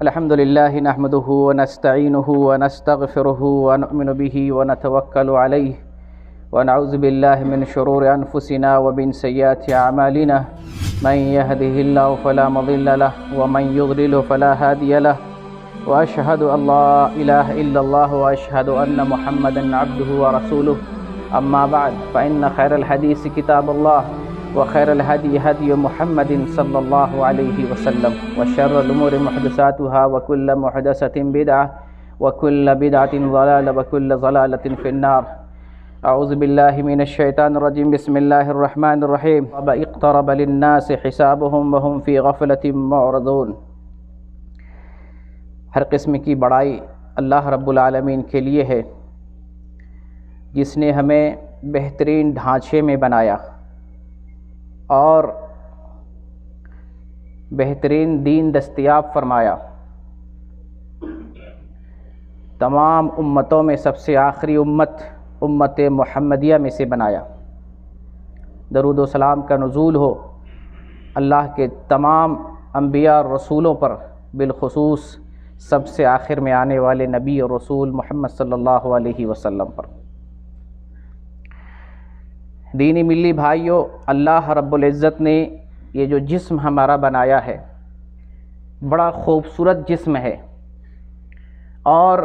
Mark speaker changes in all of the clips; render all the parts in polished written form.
Speaker 1: الحمد لله نحمده ونستعينه ونستغفره ونؤمن به ونتوكل عليه ونعوذ بالله من شرور أنفسنا ومن سيئات أعمالنا من يهده الله فلا مضل له ومن يضلل فلا هادي له وأشهد أن لا إله إلا الله وأشهد أن محمدا عبده ورسوله أما بعد فإن خير الحديث كتاب الله وخير الهدي هدي محمد صلى الله عليه وسلم وشر الأمور محدثاتها وكل محدثة بدعة وكل بدعة ضلالة وكل ضلالة في النار. أعوذ بالله من الشيطان الرجيم. بسم الله الرحمن الرحيم. اقترب للناس حسابهم وهم في غفلة معرضون. ہر قسم کی بڑائی اللہ رب العالمین کے لیے ہے جس نے ہمیں بہترین ڈھانچے میں بنایا اور بہترین دین دستیاب فرمایا. تمام امتوں میں سب سے آخری امت محمدیہ میں سے بنایا. درود و سلام کا نزول ہو اللہ کے تمام انبیاء اور رسولوں پر، بالخصوص سب سے آخر میں آنے والے نبی اور رسول محمد صلی اللہ علیہ وسلم پر. دینی ملی بھائیوں، اللہ رب العزت نے یہ جو جسم ہمارا بنایا ہے بڑا خوبصورت جسم ہے اور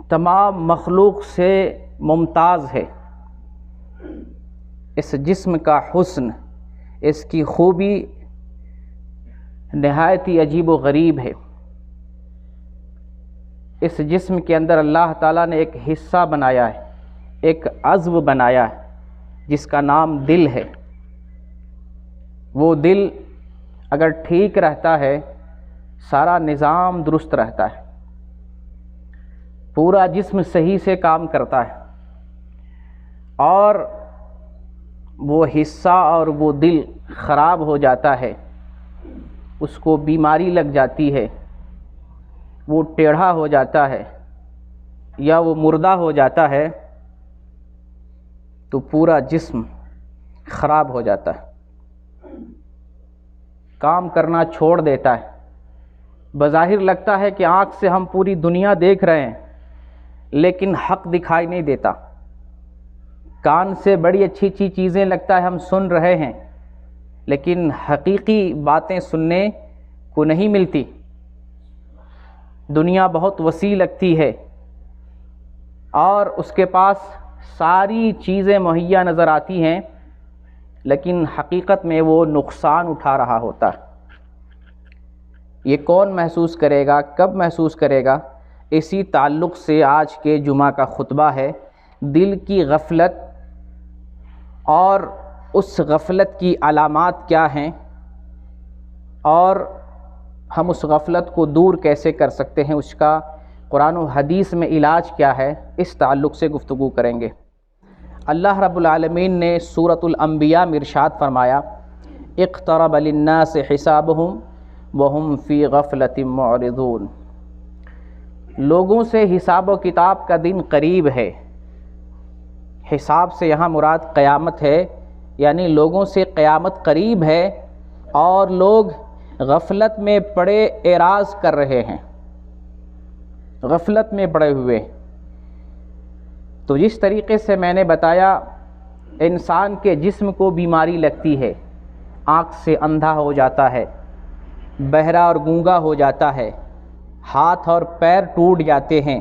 Speaker 1: تمام مخلوق سے ممتاز ہے. اس جسم کا حسن، اس کی خوبی نہایت ہی عجیب و غریب ہے. اس جسم کے اندر اللہ تعالیٰ نے ایک حصہ بنایا ہے، ایک عضو بنایا ہے جس کا نام دل ہے. وہ دل اگر ٹھیک رہتا ہے سارا نظام درست رہتا ہے، پورا جسم صحیح سے کام کرتا ہے. اور وہ حصہ اور وہ دل خراب ہو جاتا ہے، اس کو بیماری لگ جاتی ہے، وہ ٹیڑھا ہو جاتا ہے یا وہ مردہ ہو جاتا ہے تو پورا جسم خراب ہو جاتا ہے، کام کرنا چھوڑ دیتا ہے. بظاہر لگتا ہے کہ آنکھ سے ہم پوری دنیا دیکھ رہے ہیں لیکن حق دکھائی نہیں دیتا. کان سے بڑی اچھی اچھی چیزیں لگتا ہے ہم سن رہے ہیں لیکن حقیقی باتیں سننے کو نہیں ملتی. دنیا بہت وسیع لگتی ہے اور اس کے پاس ساری چیزیں مہیا نظر آتی ہیں لیکن حقیقت میں وہ نقصان اٹھا رہا ہوتا ہے. یہ کون محسوس کرے گا، کب محسوس کرے گا؟ اسی تعلق سے آج کے جمعہ کا خطبہ ہے دل کی غفلت اور اس غفلت کی علامات کیا ہیں اور ہم اس غفلت کو دور کیسے کر سکتے ہیں، اس کا قرآن و حدیث میں علاج کیا ہے، اس تعلق سے گفتگو کریں گے. اللہ رب العالمین نے سورۃ الانبیاء میں ارشاد فرمایا اقترب للناس حسابهم وهم فی غفلۃ معرضون. لوگوں سے حساب و کتاب کا دن قریب ہے. حساب سے یہاں مراد قیامت ہے، یعنی لوگوں سے قیامت قریب ہے اور لوگ غفلت میں پڑے اعراض کر رہے ہیں، غفلت میں پڑے ہوئے. تو جس طریقے سے میں نے بتایا انسان کے جسم کو بیماری لگتی ہے، آنکھ سے اندھا ہو جاتا ہے، بہرا اور گونگا ہو جاتا ہے، ہاتھ اور پیر ٹوٹ جاتے ہیں،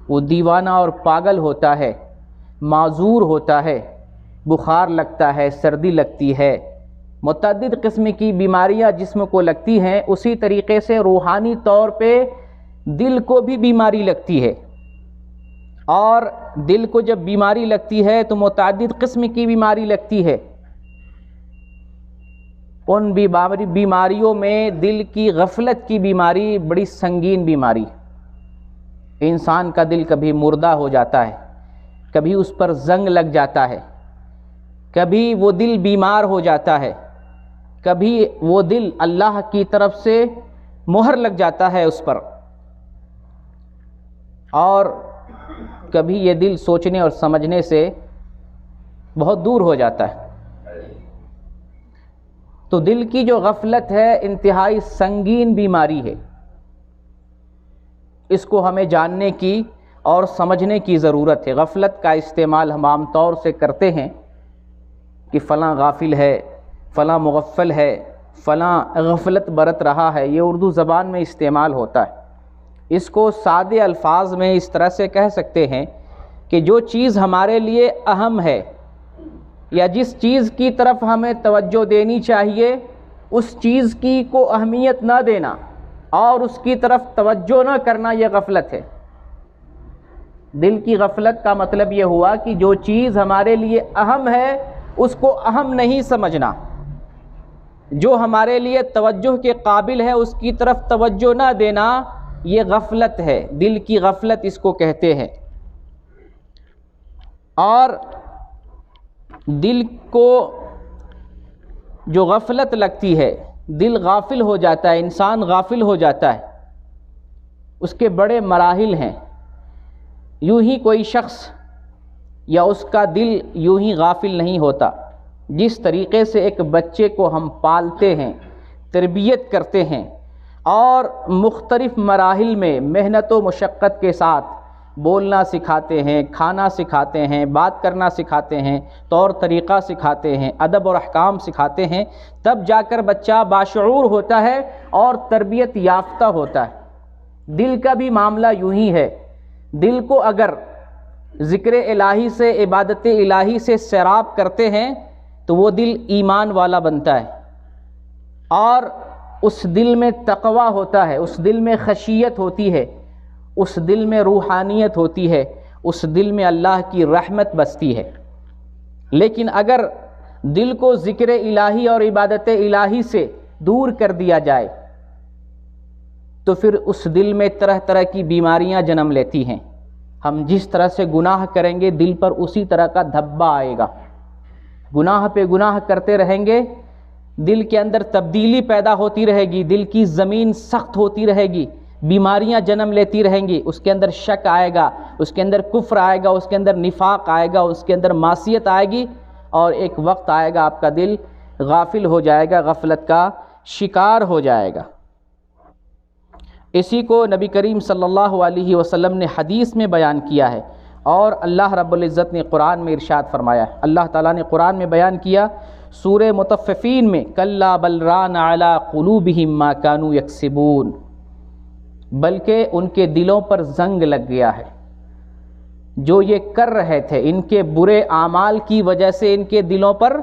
Speaker 1: وہ دیوانہ اور پاگل ہوتا ہے، معذور ہوتا ہے، بخار لگتا ہے، سردی لگتی ہے، متعدد قسم کی بیماریاں جسم کو لگتی ہیں. اسی طریقے سے روحانی طور پہ دل کو بھی بیماری لگتی ہے اور دل کو جب بیماری لگتی ہے تو متعدد قسم کی بیماری لگتی ہے. ان بیماریوں میں دل کی غفلت کی بیماری بڑی سنگین بیماری. انسان کا دل کبھی مردہ ہو جاتا ہے، کبھی اس پر زنگ لگ جاتا ہے، کبھی وہ دل بیمار ہو جاتا ہے، کبھی وہ دل اللہ کی طرف سے مہر لگ جاتا ہے اس پر، اور کبھی یہ دل سوچنے اور سمجھنے سے بہت دور ہو جاتا ہے. تو دل کی جو غفلت ہے انتہائی سنگین بیماری ہے. اس کو ہمیں جاننے کی اور سمجھنے کی ضرورت ہے۔ غفلت کا استعمال ہم عام طور سے کرتے ہیں کہ فلاں غافل ہے، فلاں مغفل ہے، فلاں غفلت برت رہا ہے، یہ اردو زبان میں استعمال ہوتا ہے۔ اس کو سادے الفاظ میں اس طرح سے کہہ سکتے ہیں کہ جو چیز ہمارے لیے اہم ہے یا جس چیز کی طرف ہمیں توجہ دینی چاہیے اس چیز کی کو اہمیت نہ دینا اور اس کی طرف توجہ نہ کرنا، یہ غفلت ہے۔ دل کی غفلت کا مطلب یہ ہوا کہ جو چیز ہمارے لیے اہم ہے اس کو اہم نہیں سمجھنا، جو ہمارے لیے توجہ کے قابل ہے اس کی طرف توجہ نہ دینا، یہ غفلت ہے، دل کی غفلت اس کو کہتے ہیں۔ اور دل کو جو غفلت لگتی ہے، دل غافل ہو جاتا ہے، انسان غافل ہو جاتا ہے، اس کے بڑے مراحل ہیں۔ یوں ہی کوئی شخص یا اس کا دل یوں ہی غافل نہیں ہوتا۔ جس طریقے سے ایک بچے کو ہم پالتے ہیں، تربیت کرتے ہیں اور مختلف مراحل میں محنت و مشقت کے ساتھ بولنا سکھاتے ہیں، کھانا سکھاتے ہیں، بات کرنا سکھاتے ہیں، طور طریقہ سکھاتے ہیں، ادب اور احکام سکھاتے ہیں، تب جا کر بچہ باشعور ہوتا ہے اور تربیت یافتہ ہوتا ہے۔ دل کا بھی معاملہ یوں ہی ہے۔ دل کو اگر ذکر الہی سے، عبادت الہی سے سیراب کرتے ہیں تو وہ دل ایمان والا بنتا ہے، اور اس دل میں تقویٰ ہوتا ہے، اس دل میں خشیت ہوتی ہے، اس دل میں روحانیت ہوتی ہے، اس دل میں اللہ کی رحمت بستی ہے۔ لیکن اگر دل کو ذکر الہی اور عبادت الہی سے دور کر دیا جائے تو پھر اس دل میں طرح طرح کی بیماریاں جنم لیتی ہیں۔ ہم جس طرح سے گناہ کریں گے دل پر اسی طرح کا دھبا آئے گا، گناہ پہ گناہ کرتے رہیں گے، دل کے اندر تبدیلی پیدا ہوتی رہے گی، دل کی زمین سخت ہوتی رہے گی، بیماریاں جنم لیتی رہیں گی، اس کے اندر شک آئے گا، اس کے اندر کفر آئے گا، اس کے اندر نفاق آئے گا، اس کے اندر معصیت آئے گی، اور ایک وقت آئے گا آپ کا دل غافل ہو جائے گا، غفلت کا شکار ہو جائے گا۔ اسی کو نبی کریم صلی اللہ علیہ وسلم نے حدیث میں بیان کیا ہے، اور اللہ رب العزت نے قرآن میں ارشاد فرمایا ہے۔ اللہ تعالیٰ نے قرآن میں بیان کیا سورہ مطففین میں، کلا بل ران علی قلوبہم ما کانوا یکسبون، بلکہ ان کے دلوں پر زنگ لگ گیا ہے، جو یہ کر رہے تھے ان کے برے اعمال کی وجہ سے ان کے دلوں پر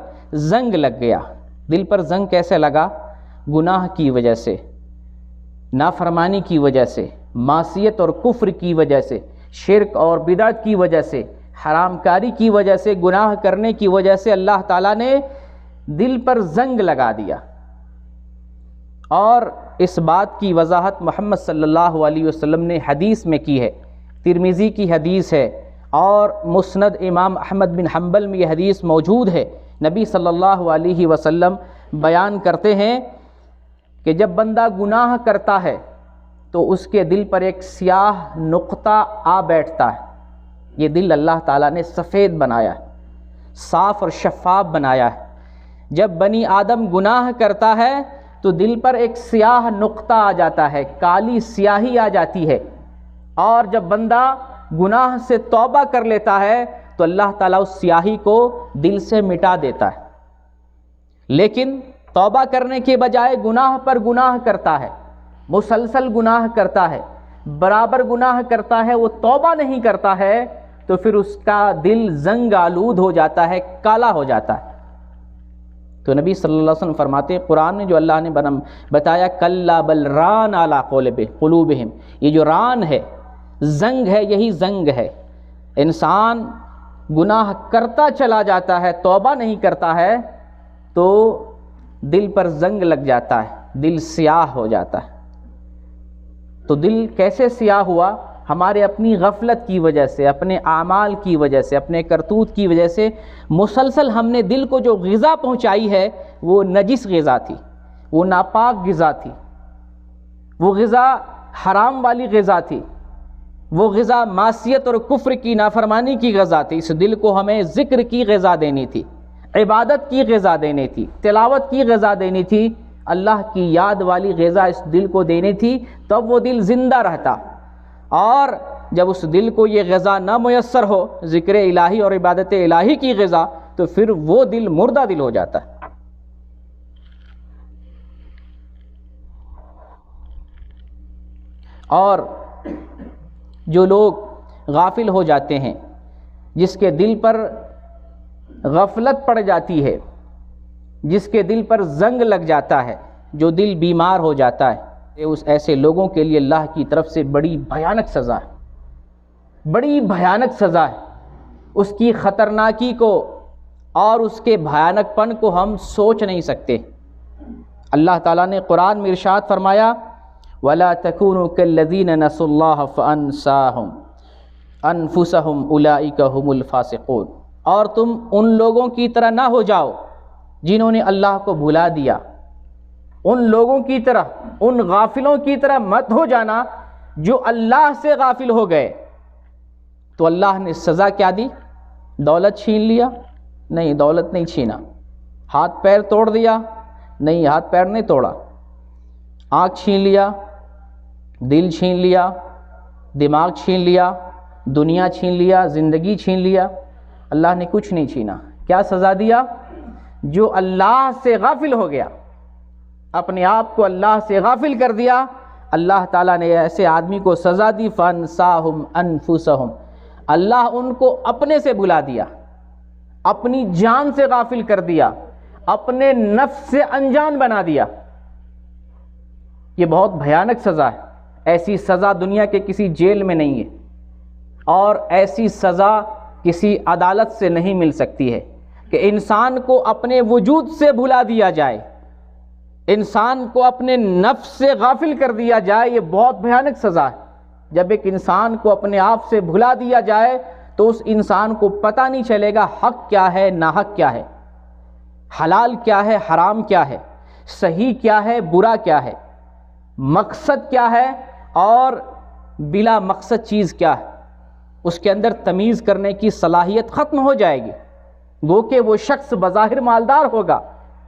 Speaker 1: زنگ لگ گیا۔ دل پر زنگ کیسے لگا؟ گناہ کی وجہ سے، نافرمانی کی وجہ سے، معصیت اور کفر کی وجہ سے، شرک اور بدعت کی وجہ سے، حرام کاری کی وجہ سے، گناہ کرنے کی وجہ سے اللہ تعالیٰ نے دل پر زنگ لگا دیا۔ اور اس بات کی وضاحت محمد صلی اللہ علیہ وسلم نے حدیث میں کی ہے، ترمذی کی حدیث ہے، اور مسند امام احمد بن حنبل میں یہ حدیث موجود ہے۔ نبی صلی اللہ علیہ وسلم بیان کرتے ہیں کہ جب بندہ گناہ کرتا ہے تو اس کے دل پر ایک سیاہ نقطہ آ بیٹھتا ہے۔ یہ دل اللہ تعالیٰ نے سفید بنایا ہے، صاف اور شفاف بنایا ہے۔ جب بنی آدم گناہ کرتا ہے تو دل پر ایک سیاہ نقطہ آ جاتا ہے، کالی سیاہی آ جاتی ہے، اور جب بندہ گناہ سے توبہ کر لیتا ہے تو اللہ تعالیٰ اس سیاہی کو دل سے مٹا دیتا ہے۔ لیکن توبہ کرنے کے بجائے گناہ پر گناہ کرتا ہے، مسلسل گناہ کرتا ہے، برابر گناہ کرتا ہے، وہ توبہ نہیں کرتا ہے، تو پھر اس کا دل زنگ آلود ہو جاتا ہے، کالا ہو جاتا ہے۔ تو نبی صلی اللہ علیہ وسلم فرماتے ہیں، قرآن میں جو اللہ نے بتایا کلا بل ران علی قلوبہم، یہ جو ران ہے، زنگ ہے، یہی زنگ ہے۔ انسان گناہ کرتا چلا جاتا ہے، توبہ نہیں کرتا ہے تو دل پر زنگ لگ جاتا ہے، دل سیاہ ہو جاتا ہے۔ تو دل کیسے سیاہ ہوا؟ ہمارے اپنی غفلت کی وجہ سے، اپنے اعمال کی وجہ سے، اپنے کرتوت کی وجہ سے مسلسل ہم نے دل کو جو غذا پہنچائی ہے وہ نجس غذا تھی، وہ ناپاک غذا تھی، وہ غذا حرام والی غذا تھی، وہ غذا معصیت اور کفر کی، نافرمانی کی غذا تھی۔ اس دل کو ہمیں ذکر کی غذا دینی تھی، عبادت کی غذا دینی تھی، تلاوت کی غذا دینی تھی، اللہ کی یاد والی غذا اس دل کو دینی تھی، تب وہ دل زندہ رہتا۔ اور جب اس دل کو یہ غذا نہ میسر ہو، ذکر الہی اور عبادت الہی کی غذا، تو پھر وہ دل مردہ دل ہو جاتا ہے۔ اور جو لوگ غافل ہو جاتے ہیں، جس کے دل پر غفلت پڑ جاتی ہے، جس کے دل پر زنگ لگ جاتا ہے، جو دل بیمار ہو جاتا ہے، اس ایسے لوگوں کے لیے اللہ کی طرف سے بڑی بھیانک سزا ہے، بڑی بھیانک سزا ہے۔ اس کی خطرناکی کو اور اس کے بھیانک پن کو ہم سوچ نہیں سکتے۔ اللہ تعالیٰ نے قرآن میں ارشاد فرمایا وَلَا تَكُونُوا كَالَّذِينَ نَسُوا اللَّهَ فَأَنسَاهُمْ أَنفُسَهُمْ أُولَئِكَ هُمُ الْفَاسِقُونَ، اور تم ان لوگوں کی طرح نہ ہو جاؤ جنہوں نے اللہ کو بھلا دیا، ان لوگوں کی طرح، ان غافلوں کی طرح مت ہو جانا جو اللہ سے غافل ہو گئے۔ تو اللہ نے سزا کیا دی؟ دولت چھین لیا؟ نہیں، دولت نہیں چھینا۔ ہاتھ پیر توڑ دیا؟ نہیں، ہاتھ پیر نہیں توڑا۔ آنکھ چھین لیا، دل چھین لیا، دماغ چھین لیا، دنیا چھین لیا، زندگی چھین لیا؟ اللہ نے کچھ نہیں چھینا۔ کیا سزا دیا؟ جو اللہ سے غافل ہو گیا، اپنے آپ کو اللہ سے غافل کر دیا، اللہ تعالیٰ نے ایسے آدمی کو سزا دی فَأَنسَاهُمْ أَنفُسَهُمْ، اللہ ان کو اپنے سے بھلا دیا، اپنی جان سے غافل کر دیا، اپنے نفس سے انجان بنا دیا۔ یہ بہت بھیانک سزا ہے۔ ایسی سزا دنیا کے کسی جیل میں نہیں ہے، اور ایسی سزا کسی عدالت سے نہیں مل سکتی ہے کہ انسان کو اپنے وجود سے بھلا دیا جائے، انسان کو اپنے نفس سے غافل کر دیا جائے۔ یہ بہت بھیانک سزا ہے۔ جب ایک انسان کو اپنے آپ سے بھلا دیا جائے تو اس انسان کو پتہ نہیں چلے گا حق کیا ہے، ناحق کیا ہے، حلال کیا ہے، حرام کیا ہے، صحیح کیا ہے، برا کیا ہے، مقصد کیا ہے اور بلا مقصد چیز کیا ہے۔ اس کے اندر تمیز کرنے کی صلاحیت ختم ہو جائے گی، گو کہ وہ شخص بظاہر مالدار ہوگا،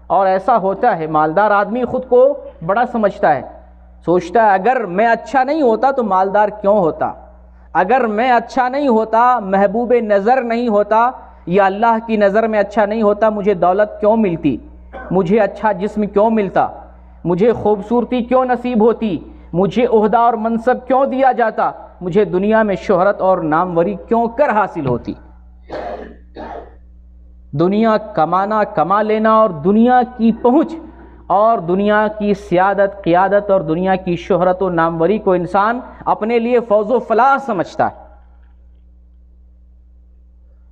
Speaker 1: اور ایسا ہوتا ہے مالدار آدمی خود کو بڑا سمجھتا ہے، سوچتا ہے اگر میں اچھا نہیں ہوتا تو مالدار کیوں ہوتا، اگر میں اچھا نہیں ہوتا، محبوب نظر نہیں ہوتا، یا اللہ کی نظر میں اچھا نہیں ہوتا، مجھے دولت کیوں ملتی، مجھے اچھا جسم کیوں ملتا، مجھے خوبصورتی کیوں نصیب ہوتی، مجھے عہدہ اور منصب کیوں دیا جاتا، مجھے دنیا میں شہرت اور ناموری کیوں کر حاصل ہوتی۔ دنیا کمانا، کما لینا، اور دنیا کی پہنچ اور دنیا کی سیادت، قیادت اور دنیا کی شہرت و ناموری کو انسان اپنے لیے فوز و فلاح سمجھتا ہے۔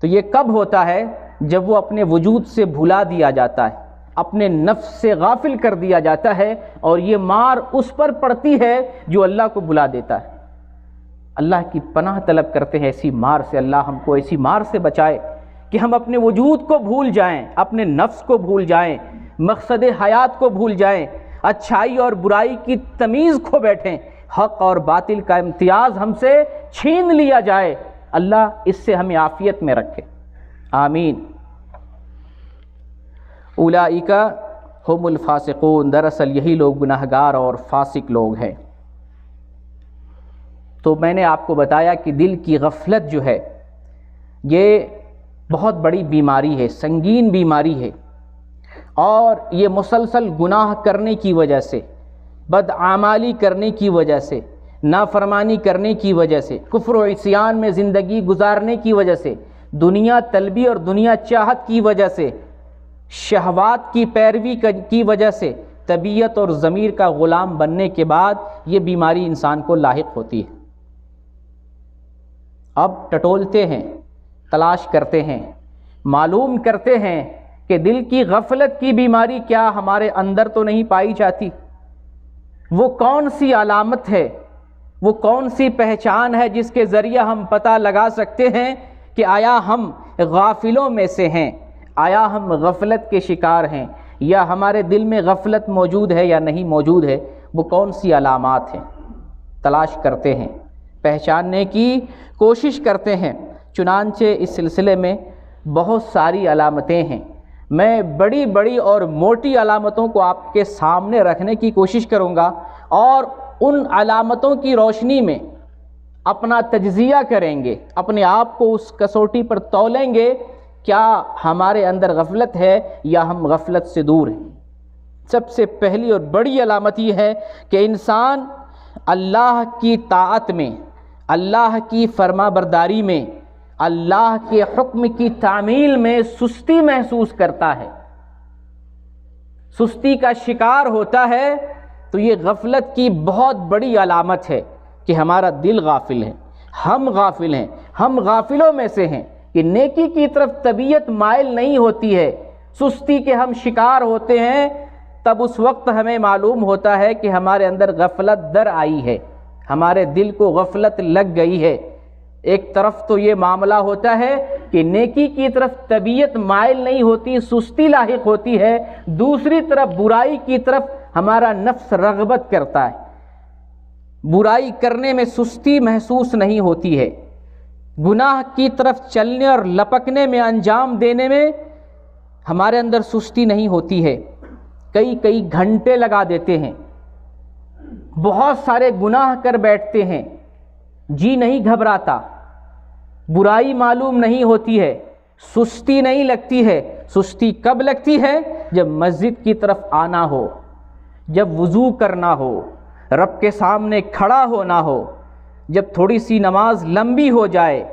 Speaker 1: تو یہ کب ہوتا ہے؟ جب وہ اپنے وجود سے بھلا دیا جاتا ہے، اپنے نفس سے غافل کر دیا جاتا ہے، اور یہ مار اس پر پڑتی ہے جو اللہ کو بھلا دیتا ہے۔ اللہ کی پناہ طلب کرتے ہیں ایسی مار سے۔ اللہ ہم کو ایسی مار سے بچائے کہ ہم اپنے وجود کو بھول جائیں، اپنے نفس کو بھول جائیں، مقصد حیات کو بھول جائیں، اچھائی اور برائی کی تمیز کھو بیٹھیں، حق اور باطل کا امتیاز ہم سے چھین لیا جائے۔ اللہ اس سے ہمیں عافیت میں رکھے، آمین۔ اولئک ہم الفاسقون، دراصل یہی لوگ گناہگار اور فاسق لوگ ہیں۔ تو میں نے آپ کو بتایا کہ دل کی غفلت جو ہے یہ بہت بڑی بیماری ہے، سنگین بیماری ہے، اور یہ مسلسل گناہ کرنے کی وجہ سے، بدعمالی کرنے کی وجہ سے، نافرمانی کرنے کی وجہ سے، کفر و عصیان میں زندگی گزارنے کی وجہ سے، دنیا طلبی اور دنیا چاہت کی وجہ سے، شہوات کی پیروی کی وجہ سے، طبیعت اور ضمیر کا غلام بننے کے بعد یہ بیماری انسان کو لاحق ہوتی ہے۔ اب ٹٹولتے ہیں، تلاش کرتے ہیں، معلوم کرتے ہیں کہ دل کی غفلت کی بیماری کیا ہمارے اندر تو نہیں پائی جاتی؟ وہ کون سی علامت ہے، وہ کون سی پہچان ہے جس کے ذریعے ہم پتہ لگا سکتے ہیں کہ آیا ہم غافلوں میں سے ہیں، آیا ہم غفلت کے شکار ہیں، یا ہمارے دل میں غفلت موجود ہے یا نہیں موجود ہے؟ وہ کون سی علامات ہیں؟ تلاش کرتے ہیں، پہچاننے کی کوشش کرتے ہیں۔ چنانچہ اس سلسلے میں بہت ساری علامتیں ہیں۔ میں بڑی بڑی اور موٹی علامتوں کو آپ کے سامنے رکھنے کی کوشش کروں گا، اور ان علامتوں کی روشنی میں اپنا تجزیہ کریں گے، اپنے آپ کو اس کسوٹی پر تولیں گے، کیا ہمارے اندر غفلت ہے یا ہم غفلت سے دور ہیں۔ سب سے پہلی اور بڑی علامت یہ ہے کہ انسان اللہ کی طاعت میں، اللہ کی فرما برداری میں، اللہ کے حکم کی تعمیل میں سستی محسوس کرتا ہے، سستی کا شکار ہوتا ہے، تو یہ غفلت کی بہت بڑی علامت ہے کہ ہمارا دل غافل ہے، ہم غافل ہیں، ہم غافلوں میں سے ہیں کہ نیکی کی طرف طبیعت مائل نہیں ہوتی ہے، سستی کے ہم شکار ہوتے ہیں۔ تب اس وقت ہمیں معلوم ہوتا ہے کہ ہمارے اندر غفلت در آئی ہے، ہمارے دل کو غفلت لگ گئی ہے۔ ایک طرف تو یہ معاملہ ہوتا ہے کہ نیکی کی طرف طبیعت مائل نہیں ہوتی، سستی لاحق ہوتی ہے، دوسری طرف برائی کی طرف ہمارا نفس رغبت کرتا ہے، برائی کرنے میں سستی محسوس نہیں ہوتی ہے، گناہ کی طرف چلنے اور لپکنے میں، انجام دینے میں ہمارے اندر سستی نہیں ہوتی ہے۔ کئی گھنٹے لگا دیتے ہیں، بہت سارے گناہ کر بیٹھتے ہیں، جی نہیں گھبراتا، برائی معلوم نہیں ہوتی ہے، سستی نہیں لگتی ہے۔ سستی کب لگتی ہے؟ جب مسجد کی طرف آنا ہو، جب وضو کرنا ہو، رب کے سامنے کھڑا ہونا ہو، جب تھوڑی سی نماز لمبی ہو جائے،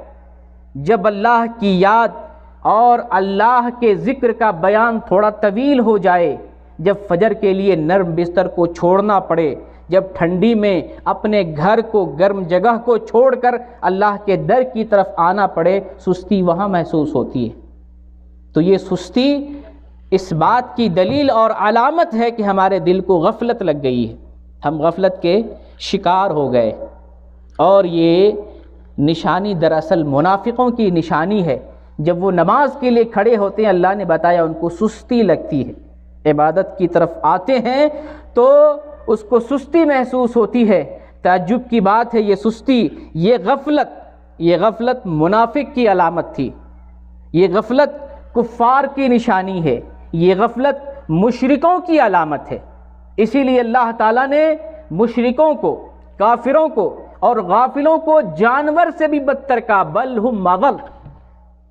Speaker 1: جب اللہ کی یاد اور اللہ کے ذکر کا بیان تھوڑا طویل ہو جائے، جب فجر کے لیے نرم بستر کو چھوڑنا پڑے، جب ٹھنڈی میں اپنے گھر کو، گرم جگہ کو چھوڑ کر اللہ کے در کی طرف آنا پڑے، سستی وہاں محسوس ہوتی ہے۔ تو یہ سستی اس بات کی دلیل اور علامت ہے کہ ہمارے دل کو غفلت لگ گئی ہے، ہم غفلت کے شکار ہو گئے۔ اور یہ نشانی دراصل منافقوں کی نشانی ہے، جب وہ نماز کے لیے کھڑے ہوتے ہیں، اللہ نے بتایا ان کو سستی لگتی ہے، عبادت کی طرف آتے ہیں تو اس کو سستی محسوس ہوتی ہے۔ تعجب کی بات ہے، یہ سستی، یہ غفلت منافق کی علامت تھی، یہ غفلت کفار کی نشانی ہے، یہ غفلت مشرکوں کی علامت ہے۔ اسی لیے اللہ تعالیٰ نے مشرکوں کو، کافروں کو اور غافلوں کو جانور سے بھی بدتر کہا، بل ہم اضل،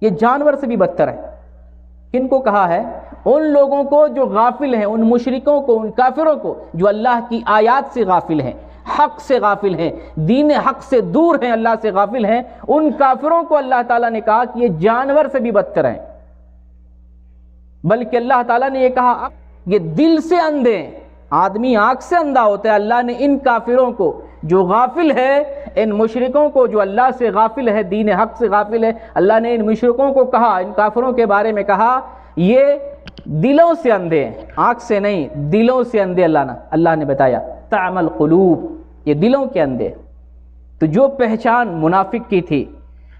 Speaker 1: یہ جانور سے بھی بدتر ہے۔ کن کو کہا ہے؟ ان لوگوں کو جو غافل ہیں، ان مشرکوں کو، ان کافروں کو جو اللہ کی آیات سے غافل ہیں، حق سے غافل ہیں، دین حق سے دور ہیں، اللہ سے غافل ہیں، ان کافروں کو اللہ تعالیٰ نے کہا کہ یہ جانور سے بھی بدتر ہیں۔ بلکہ اللہ تعالیٰ نے یہ کہا یہ دل سے اندھے ہیں، آدمی آنکھ سے اندھا ہوتا ہے۔ اللہ نے ان کافروں کو جو غافل ہے، ان مشرکوں کو جو اللہ سے غافل ہے، دین حق سے غافل ہے، اللہ نے ان مشرکوں کو کہا، ان کافروں کے بارے میں کہا یہ دلوں سے اندھے ہیں، آنکھ سے نہیں، دلوں سے اندھے۔ اللہ نے بتایا تعمی القلوب، یہ دلوں کے اندھے۔ تو جو پہچان منافق کی تھی،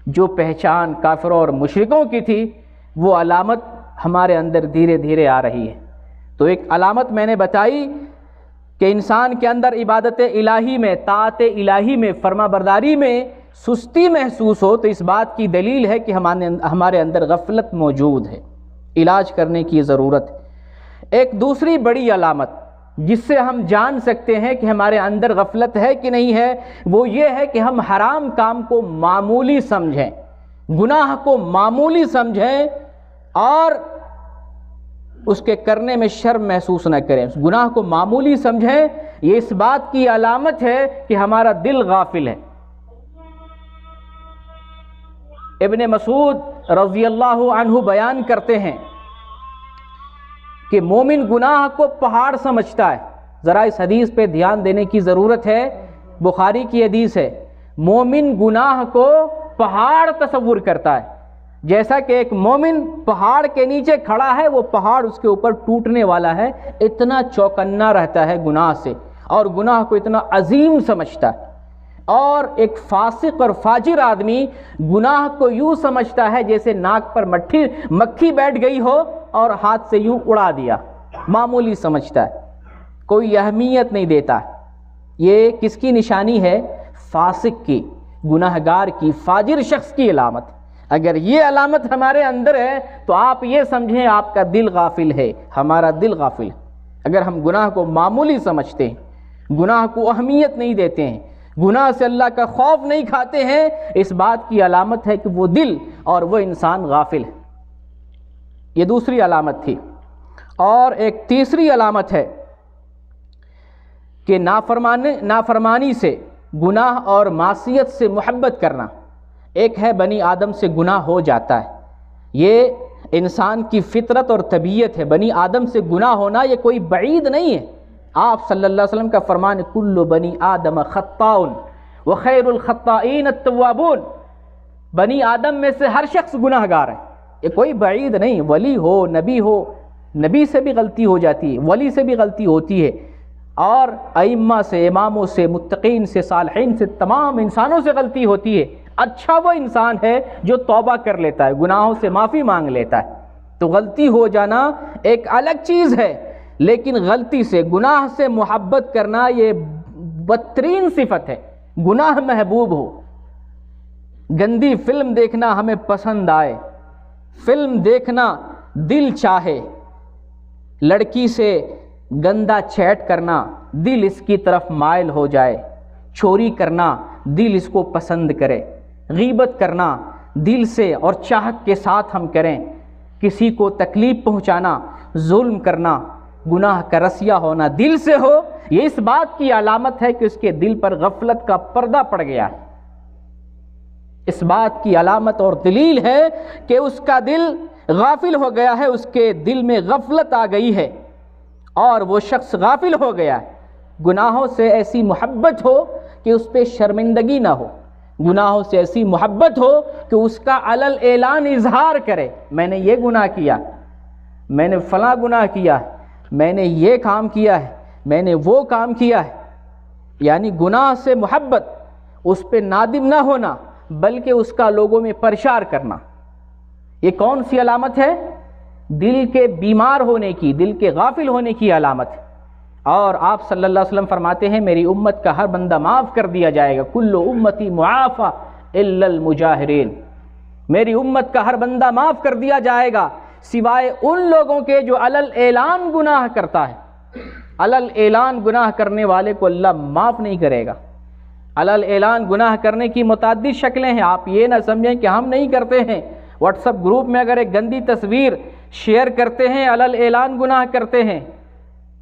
Speaker 1: جو پہچان کافروں اور مشرکوں کی تھی، وہ علامت ہمارے اندر دھیرے دھیرے آ رہی ہے۔ تو ایک علامت میں نے بتائی کہ انسان کے اندر عبادت الہی میں، طاعت الہی میں، فرما برداری میں سستی محسوس ہو، تو اس بات کی دلیل ہے کہ ہمارے اندر غفلت موجود ہے، علاج کرنے کی ضرورت ہے۔ ایک دوسری بڑی علامت جس سے ہم جان سکتے ہیں کہ ہمارے اندر غفلت ہے کہ نہیں ہے، وہ یہ ہے کہ ہم حرام کام کو معمولی سمجھیں، گناہ کو معمولی سمجھیں اور اس کے کرنے میں شرم محسوس نہ کریں، اس گناہ کو معمولی سمجھیں۔ یہ اس بات کی علامت ہے کہ ہمارا دل غافل ہے۔ ابن مسعود رضی اللہ عنہ بیان کرتے ہیں کہ مومن گناہ کو پہاڑ سمجھتا ہے۔ ذرا اس حدیث پہ دھیان دینے کی ضرورت ہے، بخاری کی حدیث ہے۔ مومن گناہ کو پہاڑ تصور کرتا ہے، جیسا کہ ایک مومن پہاڑ کے نیچے کھڑا ہے، وہ پہاڑ اس کے اوپر ٹوٹنے والا ہے، اتنا چوکنا رہتا ہے گناہ سے، اور گناہ کو اتنا عظیم سمجھتا ہے۔ اور ایک فاسق اور فاجر آدمی گناہ کو یوں سمجھتا ہے جیسے ناک پر مکھی بیٹھ گئی ہو اور ہاتھ سے یوں اڑا دیا، معمولی سمجھتا ہے، کوئی اہمیت نہیں دیتا۔ یہ کس کی نشانی ہے؟ فاسق کی، گناہگار کی، فاجر شخص کی علامت۔ اگر یہ علامت ہمارے اندر ہے تو آپ یہ سمجھیں آپ کا دل غافل ہے، ہمارا دل غافل ہے۔ اگر ہم گناہ کو معمولی سمجھتے ہیں، گناہ کو اہمیت نہیں دیتے ہیں، گناہ سے اللہ کا خوف نہیں کھاتے ہیں، اس بات کی علامت ہے کہ وہ دل اور وہ انسان غافل ہے۔ یہ دوسری علامت تھی۔ اور ایک تیسری علامت ہے کہ نافرمانی سے، گناہ اور معصیت سے محبت کرنا۔ ایک ہے بنی آدم سے گناہ ہو جاتا ہے، یہ انسان کی فطرت اور طبیعت ہے۔ بنی آدم سے گناہ ہونا یہ کوئی بعید نہیں ہے۔ آپ صلی اللہ علیہ وسلم کا فرمان، کل بنی آدم خطاء وخیر الخطائین التوابون، بنی آدم میں سے ہر شخص گناہ گار ہے، یہ کوئی بعید نہیں۔ ولی ہو، نبی ہو، نبی سے بھی غلطی ہو جاتی ہے، ولی سے بھی غلطی ہوتی ہے، اور ائمہ سے، اماموں سے، متقین سے، صالحین سے، تمام انسانوں سے غلطی ہوتی ہے۔ اچھا وہ انسان ہے جو توبہ کر لیتا ہے، گناہوں سے معافی مانگ لیتا ہے۔ تو غلطی ہو جانا ایک الگ چیز ہے، لیکن غلطی سے، گناہ سے محبت کرنا یہ بدترین صفت ہے۔ گناہ محبوب ہو، گندی فلم دیکھنا ہمیں پسند آئے، فلم دیکھنا دل چاہے، لڑکی سے گندا چیٹ کرنا دل اس کی طرف مائل ہو جائے، چوری کرنا دل اس کو پسند کرے، غیبت کرنا دل سے اور چاہت کے ساتھ ہم کریں، کسی کو تکلیف پہنچانا، ظلم کرنا، گناہ کا رسیا ہونا دل سے ہو، یہ اس بات کی علامت ہے کہ اس کے دل پر غفلت کا پردہ پڑ گیا ہے۔ اس بات کی علامت اور دلیل ہے کہ اس کا دل غافل ہو گیا ہے، اس کے دل میں غفلت آ گئی ہے اور وہ شخص غافل ہو گیا ہے۔ گناہوں سے ایسی محبت ہو کہ اس پہ شرمندگی نہ ہو، گناہوں سے ایسی محبت ہو کہ اس کا علل اعلان اظہار کرے، میں نے یہ گناہ کیا، میں نے فلاں گناہ کیا ہے، میں نے یہ کام کیا ہے، میں نے وہ کام کیا ہے۔ یعنی گناہ سے محبت، اس پہ نادم نہ ہونا بلکہ اس کا لوگوں میں پرچار کرنا۔ یہ کون سی علامت ہے؟ دل کے بیمار ہونے کی، دل کے غافل ہونے کی علامت ہے۔ اور آپ صلی اللہ علیہ وسلم فرماتے ہیں میری امت کا ہر بندہ معاف کر دیا جائے گا، کل امتی معافی الا المجاہرین، میری امت کا ہر بندہ معاف کر دیا جائے گا سوائے ان لوگوں کے جو علل اعلان گناہ کرتا ہے۔ علل اعلان گناہ کرنے والے کو اللہ معاف نہیں کرے گا۔ علل اعلان گناہ کرنے کی متعدد شکلیں ہیں، آپ یہ نہ سمجھیں کہ ہم نہیں کرتے ہیں۔ واٹس ایپ گروپ میں اگر ایک گندی تصویر شیئر کرتے ہیں علل اعلان گناہ کرتے ہیں۔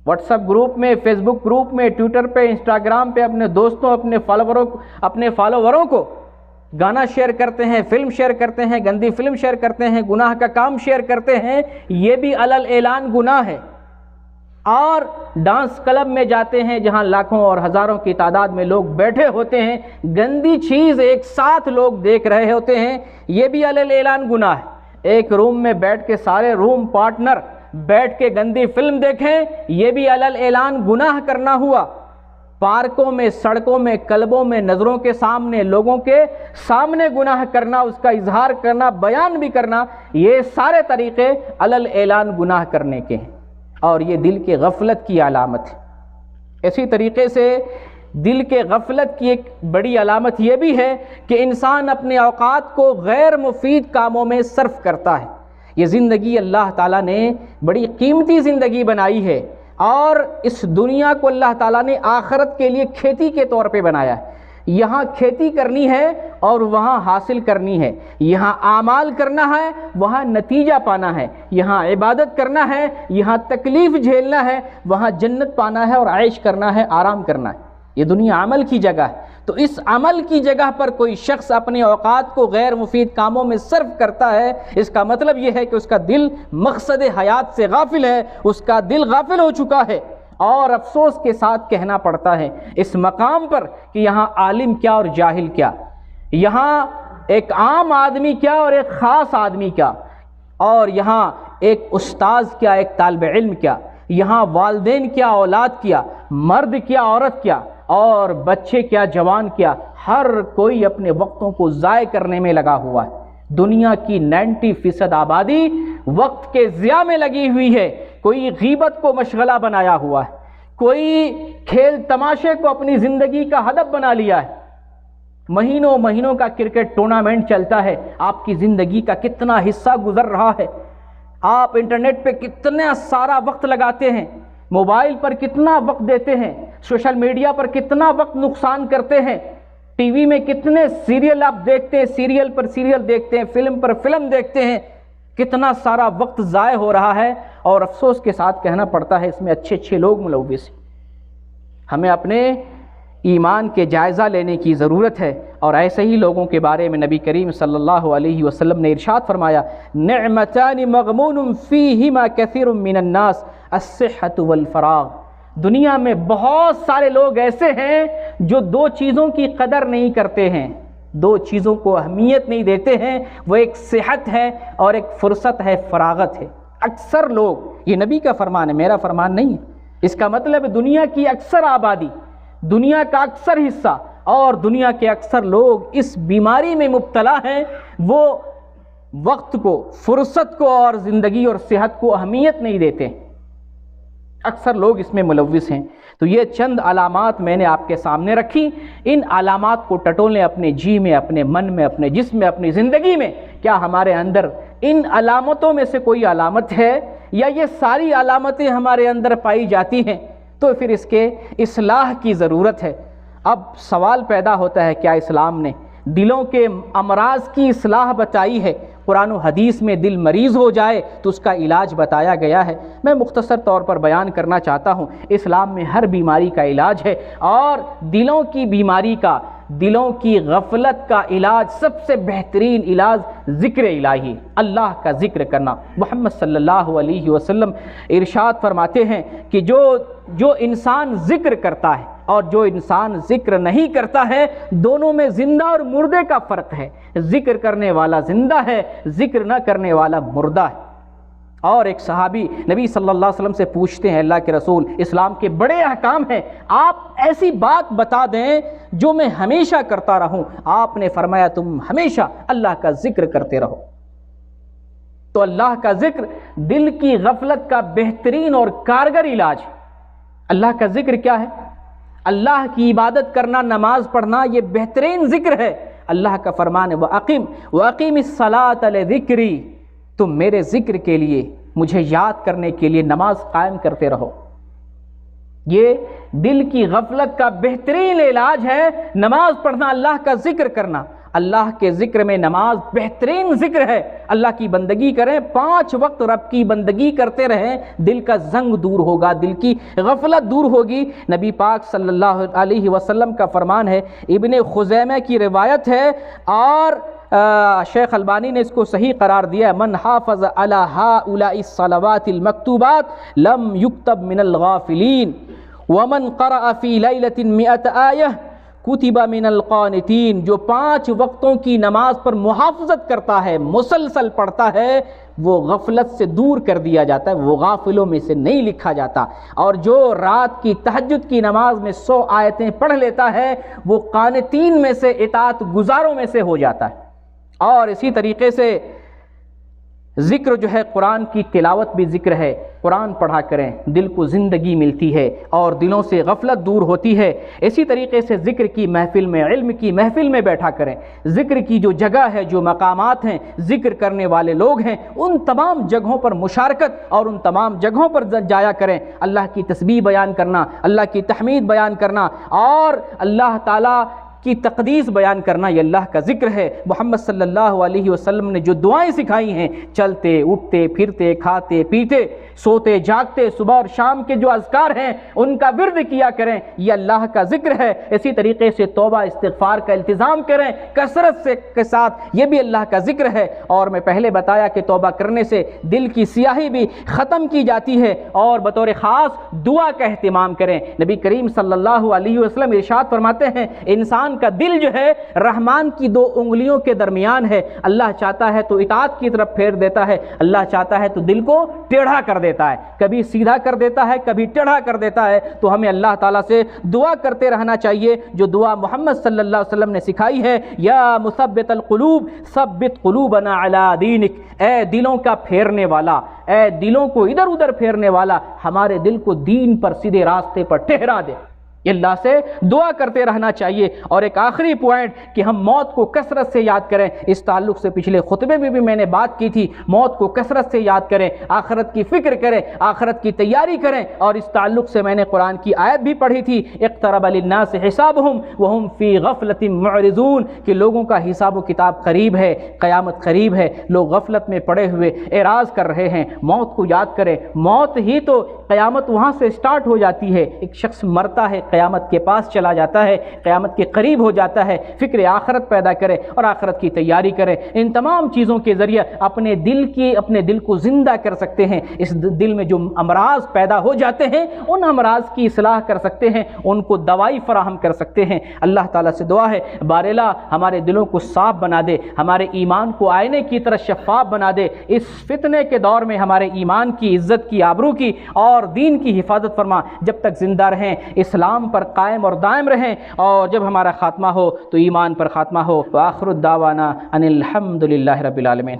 Speaker 1: واٹس ایپ گروپ میں، فیس بک گروپ میں، ٹویٹر پہ، انسٹاگرام پہ اپنے دوستوں، اپنے فالووروں کو گانا شیئر کرتے ہیں، فلم شیئر کرتے ہیں، گندی فلم شیئر کرتے ہیں، گناہ کا کام شیئر کرتے ہیں، یہ بھی علل اعلان گناہ ہے۔ اور ڈانس کلب میں جاتے ہیں جہاں لاکھوں اور ہزاروں کی تعداد میں لوگ بیٹھے ہوتے ہیں، گندی چیز ایک ساتھ لوگ دیکھ رہے ہوتے ہیں، یہ بھی علل اعلان گناہ ہے۔ ایک روم میں بیٹھ کے سارے روم پارٹنر بیٹھ کے گندی فلم دیکھیں، یہ بھی علل اعلان گناہ کرنا ہوا۔ پارکوں میں، سڑکوں میں، کلبوں میں، نظروں کے سامنے، لوگوں کے سامنے گناہ کرنا، اس کا اظہار کرنا، بیان بھی کرنا، یہ سارے طریقے علل اعلان گناہ کرنے کے ہیں، اور یہ دل کے غفلت کی علامت ہے۔ اسی طریقے سے دل کے غفلت کی ایک بڑی علامت یہ بھی ہے کہ انسان اپنے اوقات کو غیر مفید کاموں میں صرف کرتا ہے۔ یہ زندگی اللہ تعالیٰ نے بڑی قیمتی زندگی بنائی ہے، اور اس دنیا کو اللہ تعالیٰ نے آخرت کے لیے کھیتی کے طور پہ بنایا ہے۔ یہاں کھیتی کرنی ہے اور وہاں حاصل کرنی ہے، یہاں اعمال کرنا ہے، وہاں نتیجہ پانا ہے، یہاں عبادت کرنا ہے، یہاں تکلیف جھیلنا ہے، وہاں جنت پانا ہے اور عیش کرنا ہے، آرام کرنا ہے۔ یہ دنیا عمل کی جگہ ہے، تو اس عمل کی جگہ پر کوئی شخص اپنے اوقات کو غیر مفید کاموں میں صرف کرتا ہے، اس کا مطلب یہ ہے کہ اس کا دل مقصد حیات سے غافل ہے، اس کا دل غافل ہو چکا ہے۔ اور افسوس کے ساتھ کہنا پڑتا ہے اس مقام پر کہ یہاں عالم کیا اور جاہل کیا، یہاں ایک عام آدمی کیا اور ایک خاص آدمی کیا، اور یہاں ایک استاذ کیا، ایک طالب علم کیا، یہاں والدین کیا، اولاد کیا، مرد کیا، عورت کیا، اور بچے کیا، جوان کیا، ہر کوئی اپنے وقتوں کو ضائع کرنے میں لگا ہوا ہے۔ دنیا کی 90% آبادی وقت کے ضیاع میں لگی ہوئی ہے۔ کوئی غیبت کو مشغلہ بنایا ہوا ہے، کوئی کھیل تماشے کو اپنی زندگی کا ہدف بنا لیا ہے۔ مہینوں مہینوں کا کرکٹ ٹورنامنٹ چلتا ہے، آپ کی زندگی کا کتنا حصہ گزر رہا ہے، آپ انٹرنیٹ پہ کتنا سارا وقت لگاتے ہیں، موبائل پر کتنا وقت دیتے ہیں، سوشل میڈیا پر کتنا وقت نقصان کرتے ہیں، ٹی وی میں کتنے سیریل آپ دیکھتے ہیں، سیریل پر سیریل دیکھتے ہیں، فلم پر فلم دیکھتے ہیں، کتنا سارا وقت ضائع ہو رہا ہے، اور افسوس کے ساتھ کہنا پڑتا ہے اس میں اچھے اچھے لوگ ملوث ہیں۔ ہمیں اپنے ایمان کے جائزہ لینے کی ضرورت ہے، اور ایسے ہی لوگوں کے بارے میں نبی کریم صلی اللہ علیہ وسلم نے ارشاد فرمایا، نعمتان مغمون فیہما کثیر من الناس الصحۃ والفراغ۔ دنیا میں بہت سارے لوگ ایسے ہیں جو دو چیزوں کی قدر نہیں کرتے ہیں، دو چیزوں کو اہمیت نہیں دیتے ہیں، وہ ایک صحت ہے اور ایک فرصت ہے، فراغت ہے۔ اکثر لوگ، یہ نبی کا فرمان ہے، میرا فرمان نہیں ہے، اس کا مطلب دنیا کی اکثر آبادی، دنیا کا اکثر حصہ اور دنیا کے اکثر لوگ اس بیماری میں مبتلا ہیں، وہ وقت کو، فرصت کو اور زندگی اور صحت کو اہمیت نہیں دیتے، اکثر لوگ اس میں ملوث ہیں۔ تو یہ چند علامات میں نے آپ کے سامنے رکھی، ان علامات کو ٹٹولیں اپنے جی میں، اپنے من میں، اپنے جسم میں، اپنی زندگی میں۔ کیا ہمارے اندر ان علامتوں میں سے کوئی علامت ہے، یا یہ ساری علامتیں ہمارے اندر پائی جاتی ہیں؟ تو پھر اس کے اصلاح کی ضرورت ہے۔ اب سوال پیدا ہوتا ہے، کیا اسلام نے دلوں کے امراض کی اصلاح بتائی ہے؟ قرآن و حدیث میں دل مریض ہو جائے تو اس کا علاج بتایا گیا ہے۔ میں مختصر طور پر بیان کرنا چاہتا ہوں، اسلام میں ہر بیماری کا علاج ہے، اور دلوں کی بیماری کا، دلوں کی غفلت کا علاج، سب سے بہترین علاج ذکر الہی، اللہ کا ذکر کرنا۔ محمد صلی اللہ علیہ وسلم ارشاد فرماتے ہیں کہ جو انسان ذکر کرتا ہے اور جو انسان ذکر نہیں کرتا ہے، دونوں میں زندہ اور مردے کا فرق ہے۔ ذکر کرنے والا زندہ ہے، ذکر نہ کرنے والا مردہ ہے۔ اور ایک صحابی نبی صلی اللہ علیہ وسلم سے پوچھتے ہیں، اللہ کے رسول، اسلام کے بڑے احکام ہیں، آپ ایسی بات بتا دیں جو میں ہمیشہ کرتا رہوں۔ آپ نے فرمایا، تم ہمیشہ اللہ کا ذکر کرتے رہو۔ تو اللہ کا ذکر دل کی غفلت کا بہترین اور کارگر علاج ہے۔ اللہ کا ذکر کیا ہے؟ اللہ کی عبادت کرنا، نماز پڑھنا، یہ بہترین ذکر ہے۔ اللہ کا فرمان ہے، وَأَقِمِ الصَّلَاةَ لِذِكْرِي، تم میرے ذکر کے لیے، مجھے یاد کرنے کے لیے نماز قائم کرتے رہو۔ یہ دل کی غفلت کا بہترین علاج ہے، نماز پڑھنا، اللہ کا ذکر کرنا۔ اللہ کے ذکر میں نماز بہترین ذکر ہے۔ اللہ کی بندگی کریں، 5 وقت رب کی بندگی کرتے رہیں، دل کا زنگ دور ہوگا، دل کی غفلت دور ہوگی۔ نبی پاک صلی اللہ علیہ وسلم کا فرمان ہے، ابن خزیمہ کی روایت ہے، اور شیخ البانی نے اس کو صحیح قرار دیا، من حافظ علی ہؤلاء الصلوات المکتوبات لم یکتب من الغافلین ومن قرأ فی لیلۃ 100 آیہ کتب من القانتین۔ جو 5 وقتوں کی نماز پر محافظت کرتا ہے، مسلسل پڑھتا ہے، وہ غفلت سے دور کر دیا جاتا ہے، وہ غافلوں میں سے نہیں لکھا جاتا۔ اور جو رات کی تہجد کی نماز میں 100 آیتیں پڑھ لیتا ہے، وہ قانتین میں سے، اطاعت گزاروں میں سے ہو جاتا ہے۔ اور اسی طریقے سے ذکر جو ہے، قرآن کی تلاوت بھی ذکر ہے، قرآن پڑھا کریں، دل کو زندگی ملتی ہے اور دلوں سے غفلت دور ہوتی ہے۔ اسی طریقے سے ذکر کی محفل میں، علم کی محفل میں بیٹھا کریں، ذکر کی جو جگہ ہے، جو مقامات ہیں، ذکر کرنے والے لوگ ہیں، ان تمام جگہوں پر مشارکت اور ان تمام جگہوں پر جایا کریں۔ اللہ کی تسبیح بیان کرنا، اللہ کی تحمید بیان کرنا اور اللہ تعالیٰ کی تقدیس بیان کرنا، یہ اللہ کا ذکر ہے۔ محمد صلی اللہ علیہ وسلم نے جو دعائیں سکھائی ہیں، چلتے اٹھتے پھرتے، کھاتے پیتے، سوتے جاگتے، صبح اور شام کے جو اذکار ہیں ان کا ورد کیا کریں، یہ اللہ کا ذکر ہے۔ اسی طریقے سے توبہ استغفار کا التزام کریں کثرت سے کے ساتھ، یہ بھی اللہ کا ذکر ہے۔ اور میں پہلے بتایا کہ توبہ کرنے سے دل کی سیاہی بھی ختم کی جاتی ہے، اور بطور خاص دعا کا اہتمام کریں۔ نبی کریم صلی اللہ علیہ وسلم ارشاد فرماتے ہیں، انسان کا دل جو ہے رحمان کی 2 انگلیوں کے درمیان ہے، اللہ چاہتا ہے تو اطاعت کی طرف پھیر دیتا ہے، اللہ چاہتا ہے تو دل کو ٹیڑھا کر دیتا ہے، کبھی سیدھا کر دیتا ہے، کبھی ٹیڑھا کر دیتا ہے۔ تو ہمیں اللہ تعالیٰ سے دعا کرتے رہنا چاہیے، جو دعا محمد صلی اللہ علیہ وسلم نے سکھائی ہے، یا مثبت القلوب ثبت قلوبنا علی دینک، اے دلوں کا پھیرنے والا، اے دلوں کو ادھر ادھر پھیرنے والا، ہمارے دل کو دین پر، سیدھے راستے پر ٹھہرا دے۔ یہ اللہ سے دعا کرتے رہنا چاہیے۔ اور ایک آخری پوائنٹ کہ ہم موت کو کثرت سے یاد کریں، اس تعلق سے پچھلے خطبے میں بھی میں نے بات کی تھی، موت کو کثرت سے یاد کریں، آخرت کی فکر کریں، آخرت کی تیاری کریں۔ اور اس تعلق سے میں نے قرآن کی آیت بھی پڑھی تھی، اقترب للناس حسابهم وهم فی غفلۃ معرضون، کہ لوگوں کا حساب و کتاب قریب ہے، قیامت قریب ہے، لوگ غفلت میں پڑے ہوئے اعراض کر رہے ہیں۔ موت کو یاد کریں، موت ہی تو قیامت وہاں سے سٹارٹ ہو جاتی ہے، ایک شخص مرتا ہے، قیامت کے پاس چلا جاتا ہے، قیامت کے قریب ہو جاتا ہے۔ فکر آخرت پیدا کرے اور آخرت کی تیاری کرے۔ ان تمام چیزوں کے ذریعے اپنے دل کو زندہ کر سکتے ہیں۔ اس دل میں جو امراض پیدا ہو جاتے ہیں ان امراض کی اصلاح کر سکتے ہیں، ان کو دوائی فراہم کر سکتے ہیں۔ اللہ تعالیٰ سے دعا ہے بارلا ہمارے دلوں کو صاف بنا دے، ہمارے ایمان کو آئینے کی طرح شفاف بنا دے۔ اس فتنے کے دور میں ہمارے ایمان کی، عزت کی، آبرو کی اور دین کی حفاظت فرما۔ جب تک زندہ رہیں اسلام پر قائم اور دائم رہیں، اور جب ہمارا خاتمہ ہو تو ایمان پر خاتمہ ہو۔ وآخر الدعوانا ان الحمد للہ رب العالمین۔